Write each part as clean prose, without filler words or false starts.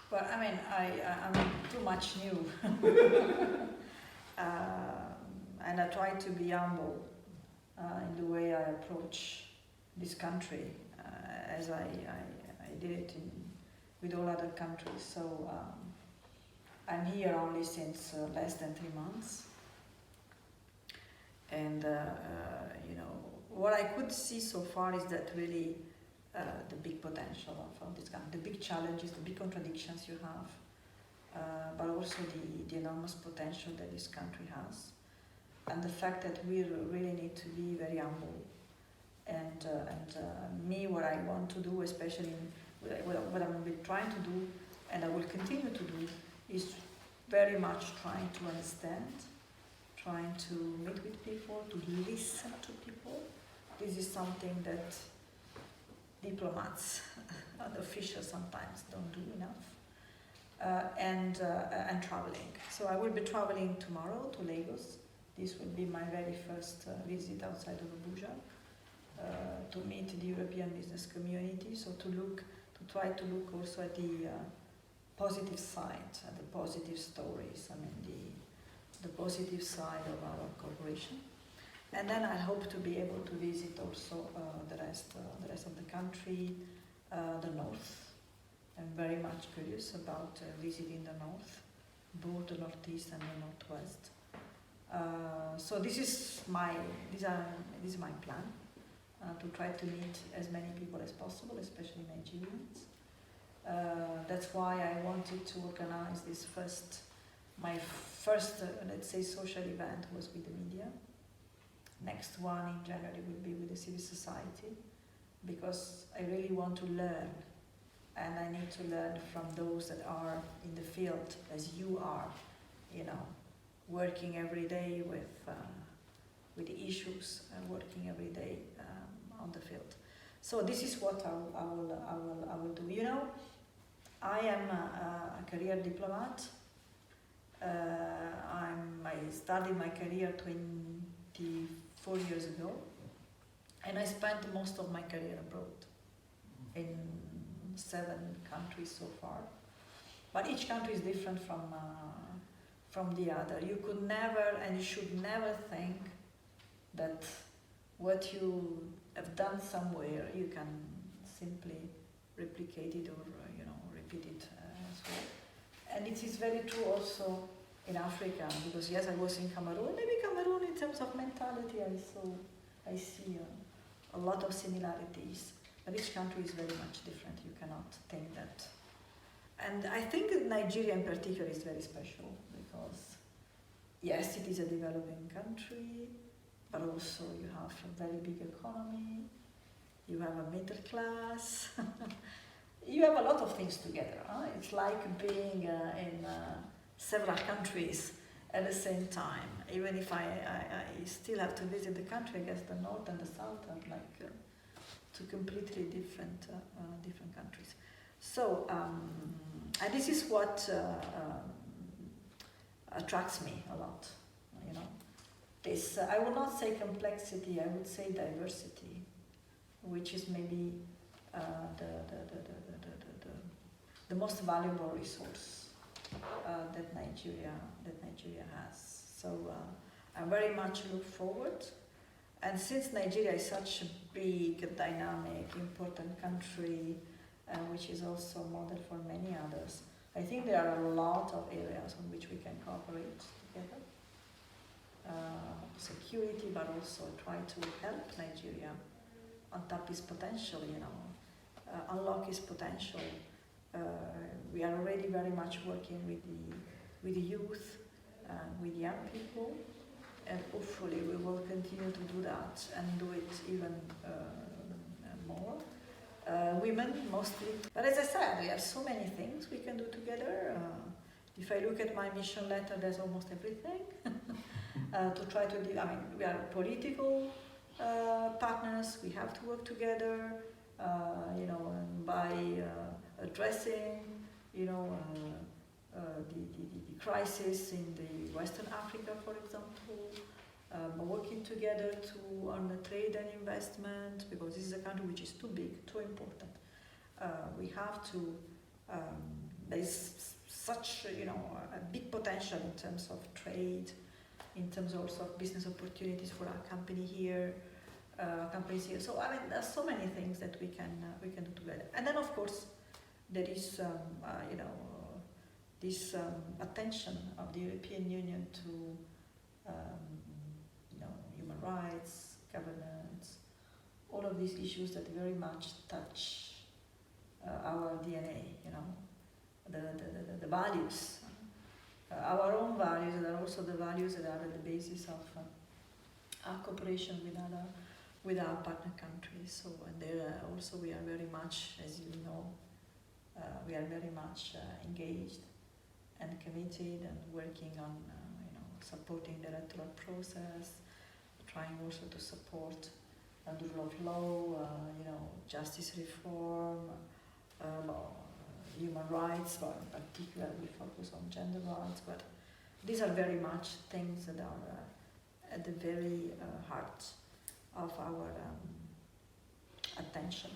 But I mean, I'm too much new. And I try to be humble in the way I approach this country, as I did it with all other countries. So I'm here only since less than 3 months. And you know, what I could see so far is that really the big potential of this country, the big challenges, the big contradictions you have, but also the enormous potential that this country has, and the fact that we really need to be very humble. And me, what I want to do, especially what I'm trying to do, and I will continue to do, is very much trying to understand, trying to meet with people, to listen to people. This is something that diplomats and officials sometimes don't do enough. And traveling. So I will be traveling tomorrow to Lagos. This will be my very first visit outside of Abuja, to meet the European business community. So to try to look also at the positive side, at the positive stories. I mean the positive side of our cooperation. And then I hope to be able to visit also the rest of the country, the north. I'm very much curious about visiting the north, both the northeast and the northwest. So this is my plan, to try to meet as many people as possible, especially Nigerians. That's why I wanted to organize this my first, let's say, social event was with the media. Next one in January will be with the civil society, because I really want to learn, and I need to learn from those that are in the field, as you are, you know, working every day with the issues, and working every day on the field. So this is what I will do. You know, I am a career diplomat. I started my career 24 years ago, and I spent most of my career abroad, in 7 countries so far. But each country is different from the other. You could never, and you should never think that what you have done somewhere you can simply replicate it, or repeat it as well. And it is very true also in Africa, because yes, I was in Cameroon. Maybe Cameroon, in terms of mentality, I see a lot of similarities, but each country is very much different. You cannot think that. And I think that Nigeria in particular is very special, because yes, it is a developing country, but also you have a very big economy, you have a middle class, you have a lot of things together. It's like being in several countries at the same time. Even if I still have to visit the country, I guess the north and the south are like two completely different countries. So, and this is what attracts me a lot, you know. This, I would not say complexity, I would say diversity, which is maybe the most valuable resource that Nigeria has. So I very much look forward. And since Nigeria is such a big, dynamic, important country, which is also a model for many others, I think there are a lot of areas on which we can cooperate together. Security, but also try to help Nigeria untap its potential, unlock its potential. We are already very much working with the youth, with young people, and hopefully we will continue to do that and do it even more. Women mostly. But as I said, we have so many things we can do together. If I look at my mission letter, there's almost everything. To try to do, we are political partners, we have to work together, by addressing, the crisis in the Western Africa, for example, working together on the trade and investment, because this is a country which is too big, too important. We have to there is such a big potential in terms of trade, in terms also of business opportunities for our company here, companies here. So I mean, there's so many things that we can do together. And then of course there is this attention of the European Union to human rights, governance, all of these issues that very much touch our DNA, the values, our own values, and are also the values that are at the basis of our cooperation with our partner countries. So, and there also we are very much, as you know, we are very much engaged and committed and working on, supporting the electoral process, trying also to support the rule of law, justice reform, human rights, but in particular we focus on gender rights. But these are very much things that are at the very heart of our attention.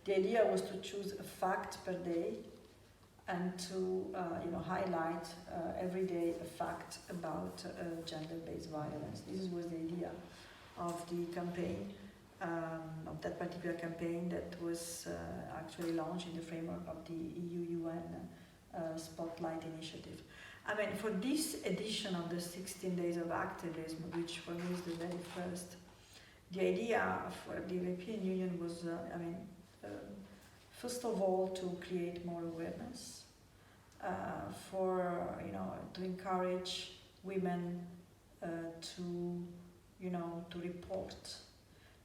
The idea was to choose a fact per day and to highlight every day a fact about gender-based violence. This was the idea of the campaign, of that particular campaign that was actually launched in the framework of the EU-UN Spotlight Initiative. I mean, for this edition of the 16 Days of Activism, which for me is the very first, the idea for the European Union was, first of all, to create more awareness, to encourage women to report,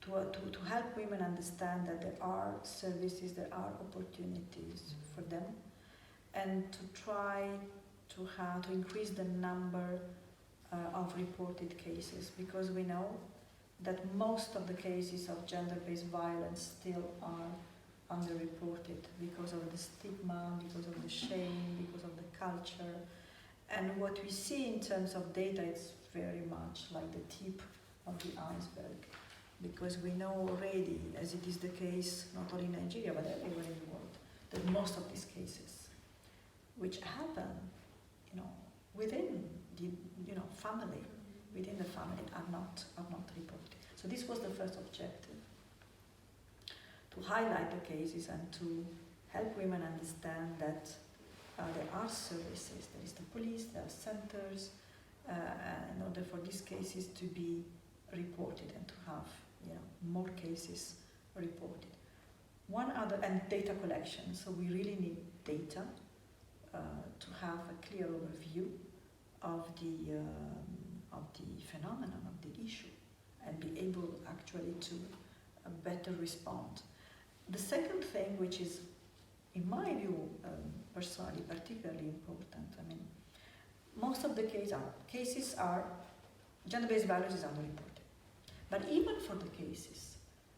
to help women understand that there are services, there are opportunities for them, and to try to increase the number of reported cases, because we know that most of the cases of gender-based violence still are underreported because of the stigma, because of the shame, because of the culture. And what we see in terms of data is very much like the tip of the iceberg, because we know already, as it is the case not only in Nigeria but everywhere in the world, that most of these cases, which happen, within the family, are not reported. So this was the first objective, to highlight the cases and to help women understand that there are services, there is the police, there are centers, in order for these cases to be reported and to have more cases reported. One other, and data collection, so we really need data to have a clear overview of the phenomenon, of the issue, and be able actually to better respond. The second thing, which is, in my view, personally particularly important, most of the cases are gender-based violence is underreported. But even for the cases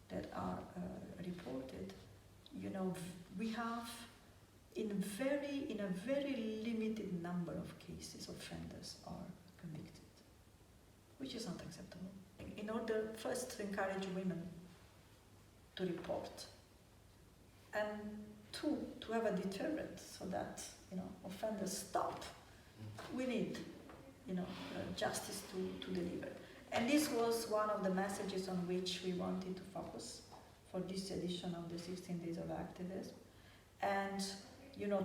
that are reported, we have in a very limited number of cases, offenders are convicted, which is not acceptable. In order first to encourage women to report, and two, to have a deterrent so that offenders stop, we need justice to deliver. And this was one of the messages on which we wanted to focus for this edition of the 16 Days of Activism, and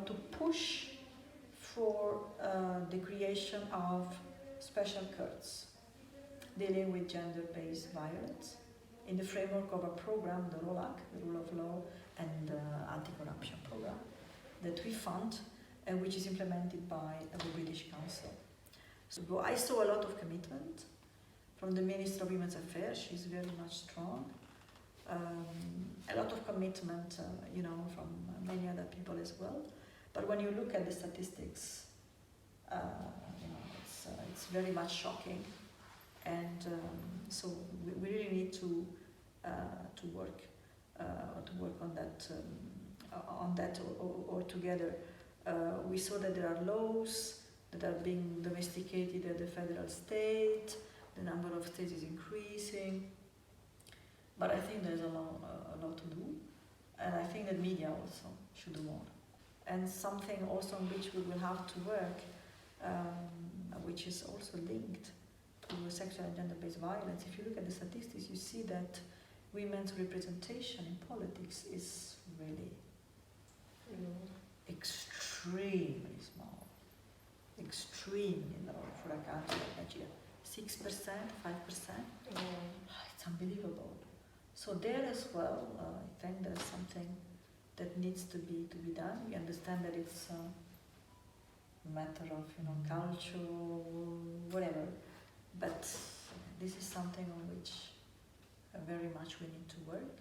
to push for the creation of special courts dealing with gender-based violence in the framework of a program, the ROLAC, the Rule of Law and Anti-Corruption Program, that we fund and which is implemented by the British Council. So I saw a lot of commitment from the Minister of Women's Affairs. She's very much strong. A lot of commitment, from many other people as well. But when you look at the statistics, it's very much shocking. And so we really need to work on that or together. We saw that there are laws that are being domesticated at the federal state. The number of states is increasing. But I think there's a lot to do, and I think that media also should do more. And something also on which we will have to work, which is also linked to sexual and gender-based violence. If you look at the statistics, you see that women's representation in politics is really extremely small. Extremely low for a country like Nigeria. 6%, 5%. It's unbelievable. So there as well, I think there's something that needs to be done. We understand that it's a matter of culture, whatever, but this is something on which very much we need to work,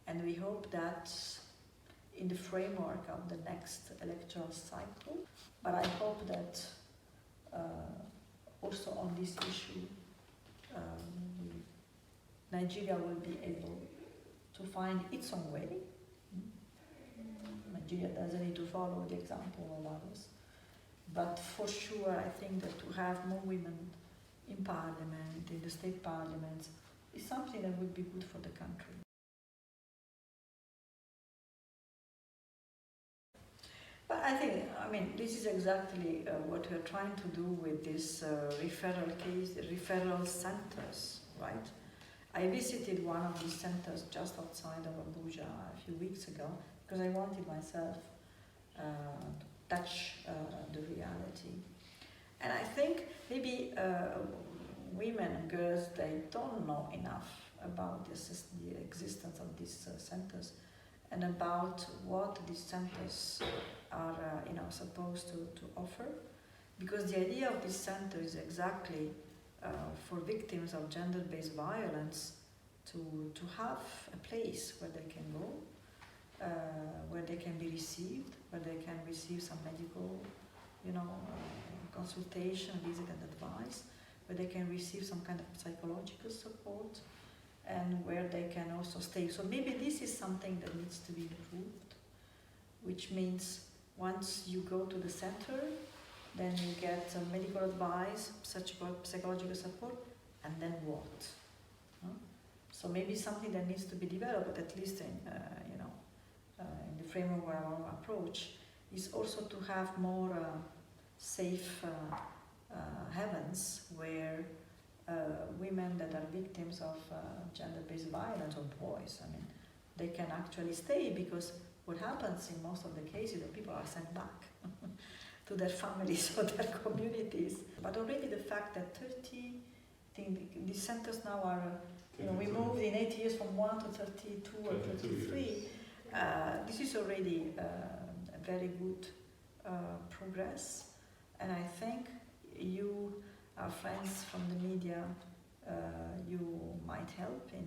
and we hope that in the framework of the next electoral cycle, but I hope that also on this issue Nigeria will be able to find its own way. Nigeria doesn't need to follow the example of others, but for sure I think that to have more women in parliament, in the state parliaments, is something that would be good for the country. But I think, this is exactly what we're trying to do with this referral centers, right? I visited one of these centers just outside of Abuja a few weeks ago because I wanted myself to touch the reality. And I think maybe women and girls, they don't know enough about the existence of these centers and about what these centers are supposed to offer. Because the idea of this center is exactly for victims of gender-based violence to have a place where they can go, where they can be received, where they can receive some medical, consultation, visit and advice, where they can receive some kind of psychological support, and where they can also stay. So maybe this is something that needs to be improved, which means once you go to the center, then you get medical advice, psychological support, and then what? So maybe something that needs to be developed, at least in the framework of our approach, is also to have more safe havens where women that are victims of gender-based violence, or boys, they can actually stay, because what happens in most of the cases that people are sent back to their families or their communities. But already the fact that 30, I think these centers now are, we moved in 8 years from 1 to 32 or 33. This is already a very good progress, and I think you, our friends from the media, you might help in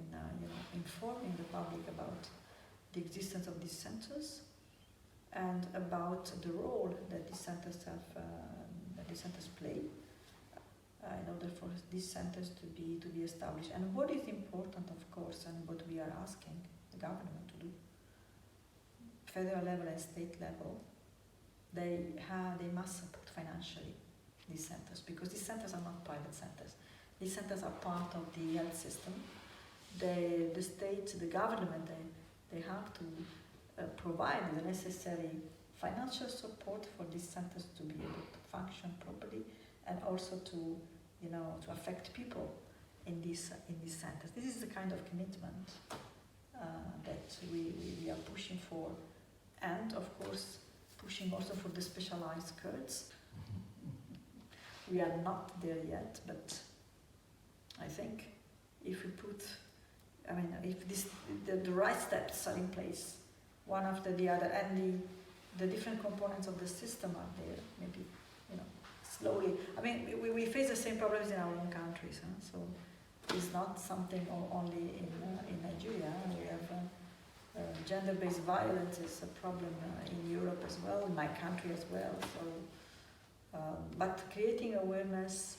informing the public about the existence of these centers and about the role that these centers have, that these centers play in order for these centers to be established. And what is important, of course, and what we are asking the government to do, federal level and state level, they must support financially these centers, because these centers are not private centers. These centers are part of the health system. The state, the government, they have to provide the necessary financial support for these centers to be able to function properly, and also to affect people in these centers. This is the kind of commitment that we are pushing for, and of course pushing also for the specialized courts. We are not there yet, but I think if we put, if the right steps are in place, one after the other, and the different components of the system are there, maybe, slowly. We face the same problems in our own countries, so it's not something only in Nigeria. We have gender-based violence is a problem in Europe as well, in my country as well. So, but creating awareness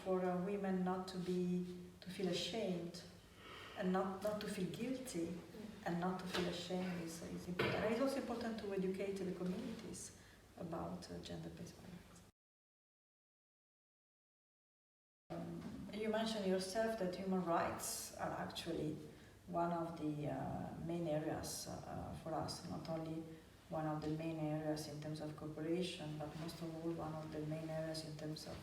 for women not to feel ashamed, and not to feel guilty, and not to feel ashamed is important. And it's also important to educate the communities about gender-based violence. You mentioned yourself that human rights are actually one of the main areas for us, not only one of the main areas in terms of cooperation, but most of all one of the main areas in terms of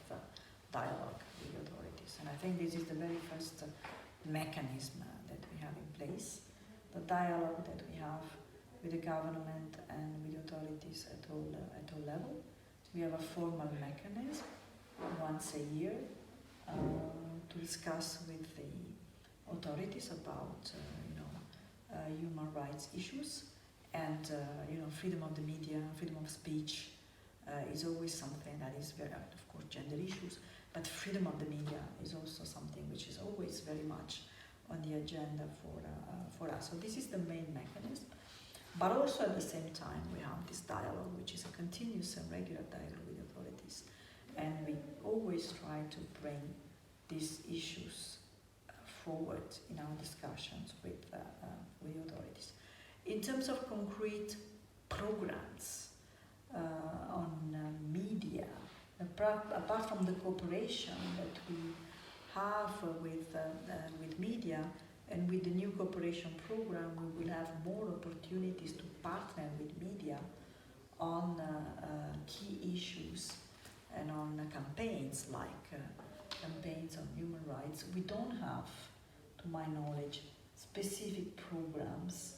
dialogue with the authorities. And I think this is the very first mechanism that we have in place, the dialogue that we have with the government and with the authorities at all levels. We have a formal mechanism once a year to discuss with the authorities about human rights issues, and freedom of the media, freedom of speech is always something that is very, of course, gender issues, but freedom of the media is also something which is always very much on the agenda for us. So this is the main mechanism. But also at the same time we have this dialogue, which is a continuous and regular dialogue with authorities. And we always try to bring these issues forward in our discussions with the authorities. In terms of concrete programs on media, apart from the cooperation that we have with media, and with the new cooperation program, we will have more opportunities to partner with media on key issues and on campaigns like campaigns on human rights. We don't have, to my knowledge, specific programs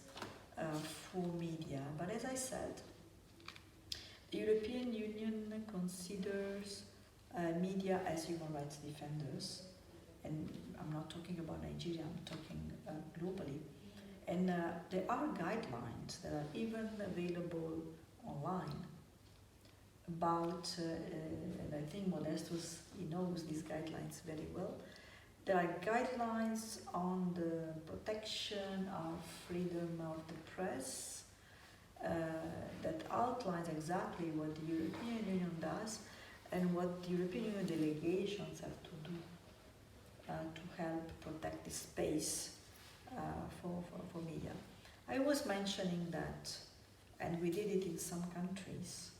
for media. But as I said, the European Union considers media as human rights defenders. And I'm not talking about Nigeria, I'm talking globally. And there are guidelines that are even available online about, and I think Modestus, he knows these guidelines very well. There are guidelines on the protection of freedom of the press that outlines exactly what the European Union does and what the European Union delegations have to do to help protect the space for media. I was mentioning that, and we did it in some countries,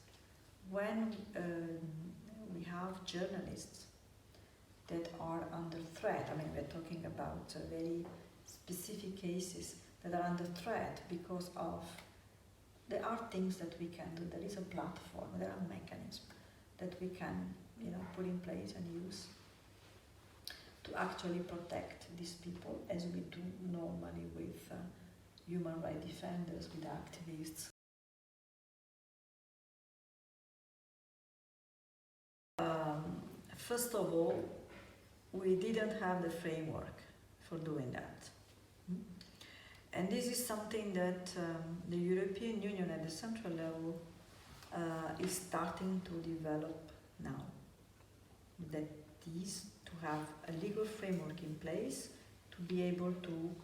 when we have journalists that are under threat. I mean, we're talking about very specific cases that are under threat because of, there are things that we can do. There is a platform, there are mechanisms that we can put in place and use to actually protect these people, as we do normally with human rights defenders, with activists. First of all, we didn't have the framework for doing that. And this is something that the European Union at the central level is starting to develop now. That is to have a legal framework in place to be able to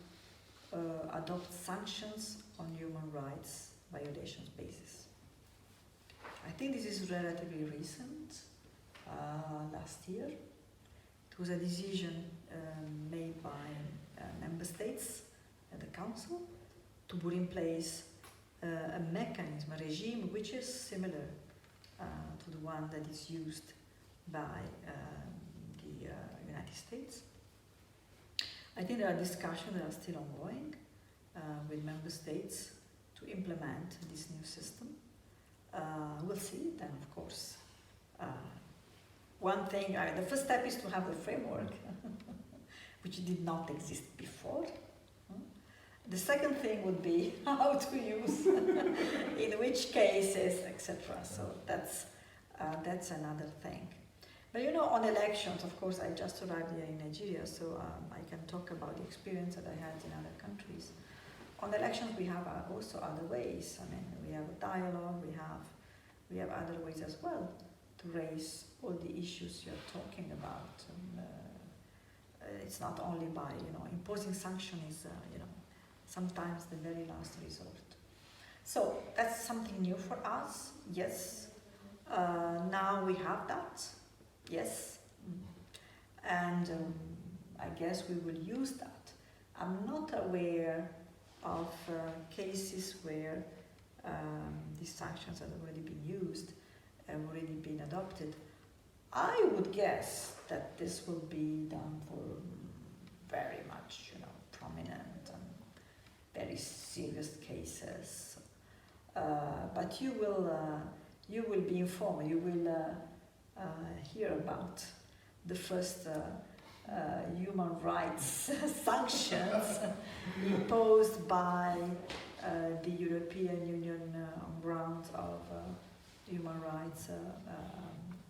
adopt sanctions on human rights violations basis. I think this is relatively recent, last year. It was a decision made by member states at the Council to put in place a mechanism, a regime which is similar to the one that is used by the United States. I think there are discussions that are still ongoing with member states to implement this new system. We'll see then, of course. One thing, the first step is to have the framework, which did not exist before. The second thing would be how to use, in which cases, etc. So that's another thing. But on elections, of course, I just arrived here in Nigeria, so I can talk about the experience that I had in other countries. On elections, we have also other ways. I mean, we have a dialogue, we have other ways as well to raise all the issues you're talking about. And, it's not only by, imposing sanction is, sometimes the very last resort. So that's something new for us, yes. Now we have that, yes. And I guess we will use that. I'm not aware of cases where these sanctions have already been used, have already been adopted. I would guess that this will be done for very much, prominent and very serious cases. But you will be informed. You will hear about the first human rights sanctions imposed by the European Union on grounds of human rights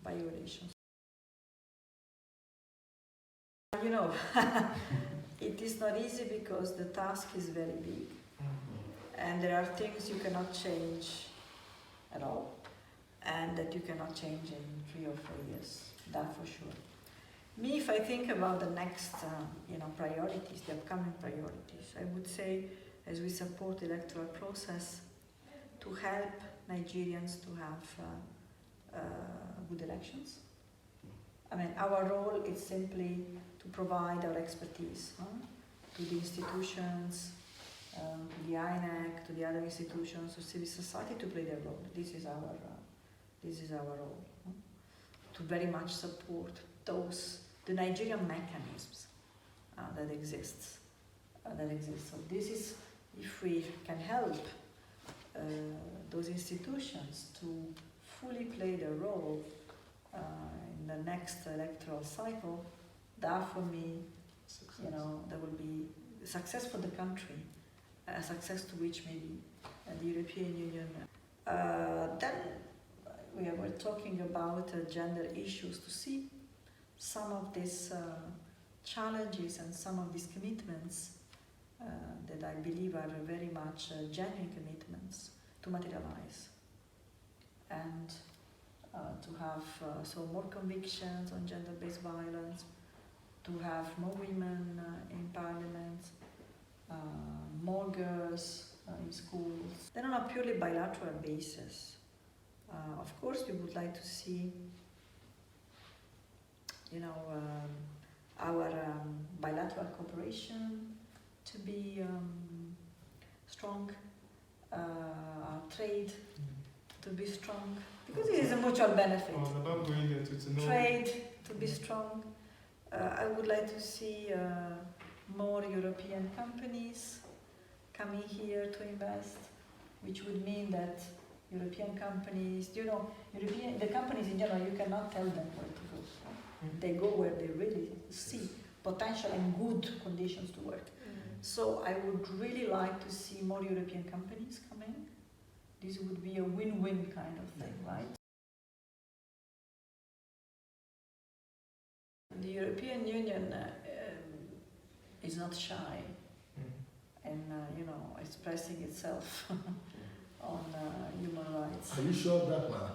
violations. It is not easy because the task is very big, and there are things you cannot change at all, and that you cannot change in 3 or 4 years, that for sure. Me, if I think about the next, priorities, the upcoming priorities, I would say, as we support the electoral process, to help Nigerians to have good elections. I mean, our role is simply to provide our expertise to the institutions, to the INEC, to the other institutions, to civil society to play their role. This is our role. To very much support the Nigerian mechanisms that exist. So this is, if we can help those institutions to fully play their role in the next electoral cycle, that for me, that will be success for the country, a success to which maybe the European Union. Then we were talking about gender issues, to see some of these challenges and some of these commitments that I believe are very much genuine commitments to materialize, and to have more convictions on gender-based violence, to have more women in parliament, more girls in schools. Then on a purely bilateral basis, of course we would like to see our bilateral cooperation to be strong, our trade to be strong, because it is a mutual benefit. Trade to be strong. I would like to see more European companies coming here to invest, which would mean that European companies, the companies in general, you cannot tell them where to go. They go where they really see potential and good conditions to work. So I would really like to see more European companies coming. This would be a win-win kind of thing, right? The European Union is not shy in expressing itself on human rights. Are you sure of that, man?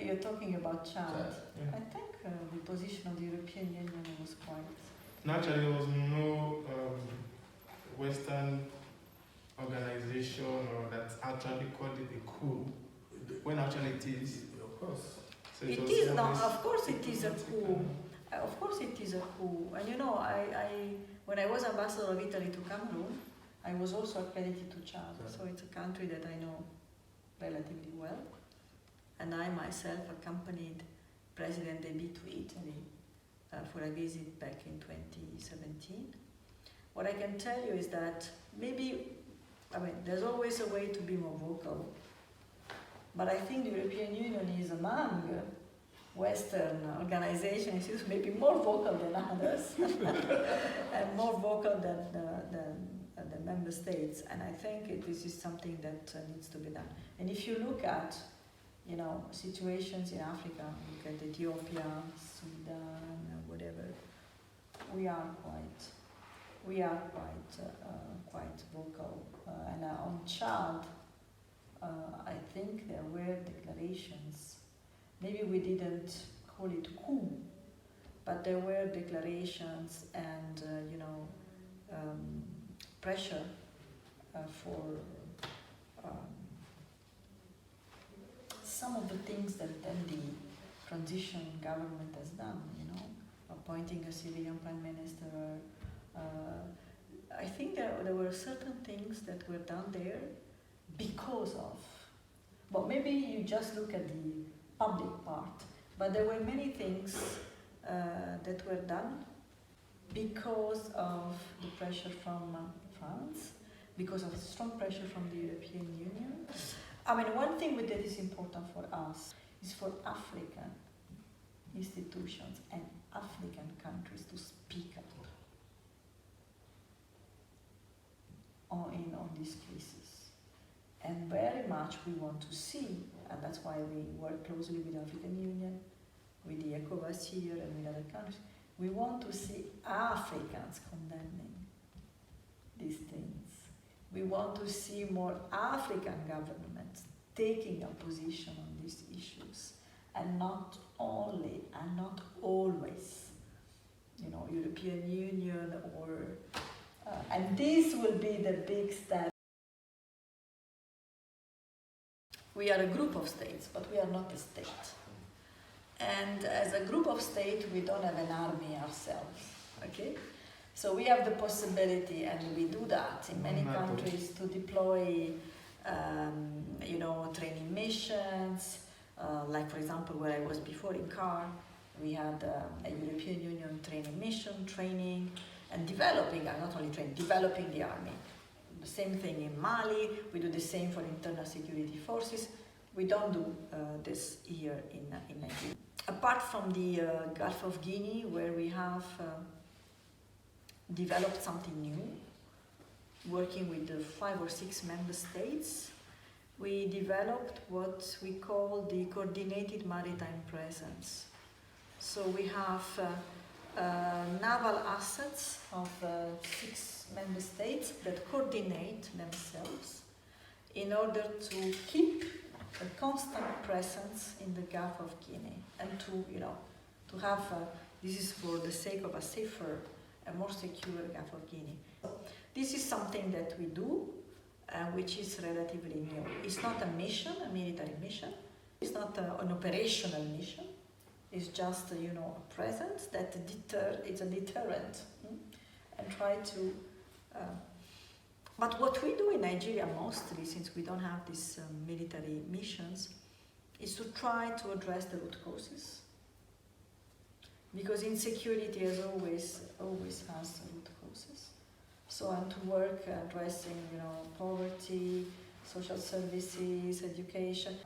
You're talking about Chad. Yeah. I think the position of the European Union was quite... Naturally, there was no Western organization or that actually called it a coup, when actually it is. Of course. So of course it is a coup. Of course it is a coup. And when I was ambassador of Italy to Cameroon, I was also accredited to Chad. So it's a country that I know relatively well. And I myself accompanied President Deby to Italy for a visit back in 2017. What I can tell you is that there's always a way to be more vocal. But I think the European Union is among Western organizations, is maybe more vocal than others, and more vocal than the member states. And I think this is something that needs to be done. And if you look at situations in Africa, look at Ethiopia, Sudan, whatever, we are quite vocal. And on Chad, I think there were declarations. Maybe we didn't call it coup, but there were declarations and pressure for some of the things that then the transition government has done, appointing a civilian prime minister. I think there were certain things that were done there because of, but maybe you just look at the public part, But there were many things that were done because of the pressure from France, because of strong pressure from the European Union. I mean, one thing that is important for us is for African institutions and African countries to speak up on these cases. And very much we want to see, and that's why we work closely with the African Union, with the ECOWAS here and with other countries. We want to see Africans condemning these things. We want to see more African governments taking a position on these issues, and not only and not always, European Union or, and this will be the big step. We are a group of states, but we are not a state. And as a group of states, we don't have an army ourselves, okay? So we have the possibility, and we do that in many countries, to deploy, training missions. Like, for example, where I was before in CAR, we had a European Union training and developing, not only training, developing the army. The same thing in Mali, we do the same for internal security forces. We don't do this here in Nigeria. Apart from the Gulf of Guinea, where we have developed something new, working with the 5 or 6 member states, we developed what we call the coordinated maritime presence. So we have naval assets of 6 member states that coordinate themselves in order to keep a constant presence in the Gulf of Guinea, and to have, this is for the sake of a safer and more secure Gulf of Guinea. This is something that we do, which is relatively new. It's not a mission, a military mission. It's not an operational mission. It's just, a presence that it's a deterrent, and try to. But what we do in Nigeria mostly, since we don't have these military missions, is to try to address the root causes. Because insecurity, as always has root causes. So, and to work addressing, poverty, social services, education.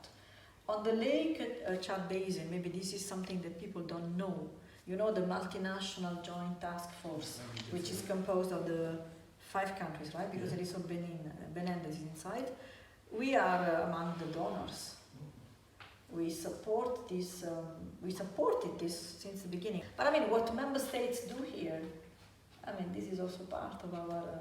On the Lake Chad Basin, maybe this is something that people don't know. The multinational joint task force, which is composed of the 5 countries, right? Because there is also Benin is inside. We are among the donors. We support this. We supported this since the beginning. But what member states do here, this is also part of our